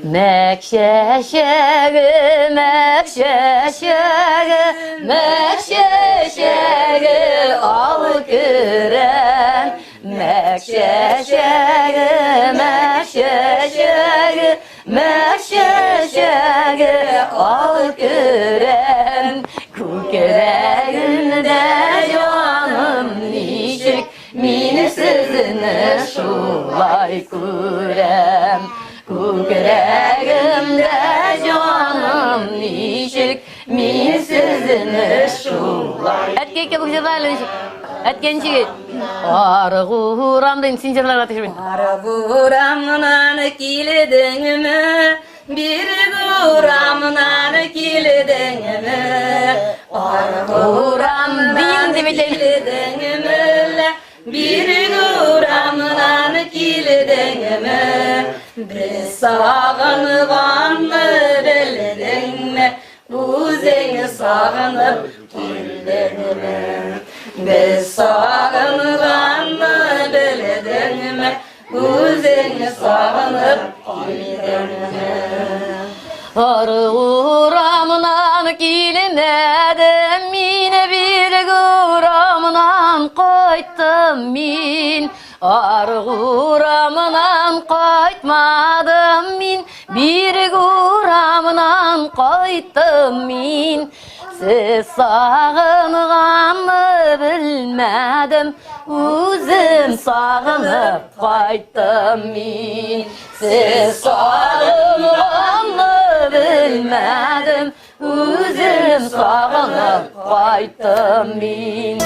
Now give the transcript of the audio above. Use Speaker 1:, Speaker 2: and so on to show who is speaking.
Speaker 1: Mekşeşeği, mekşeşeği, mekşeşeği al kıren. Mekşeşeği, mekşeşeği, mekşeşeği al kıren. Küreğimde canım nişik, mini sözünü şulay kurem. Küreğimde canım nişik, mini sözünü şulay. Etkeke bu güzel etkenci. Arğuram deyin sincerler ateşim.
Speaker 2: Arğuramdan kiledin mi? Bir guramdan kiledin mi? Arğuramdan kiledin mi? Bir guramdan kiledin mi? Bir sağınğanı bildin mi? Uzeni sağınıp kildin mi? Bir sağınğanı bildin mi? Uzeni sağınıp kildin mi?
Speaker 1: Arğuramdan kilemedim yine bir guramdan koyttum min. Arğuramdan koytmadım min, bir guramdan koyttum min. Siz sağınğanı bilmedim, özüm sağınıp koyttum min. Siz sağınğanı bilmedim, özüm sağınıp koyttum min.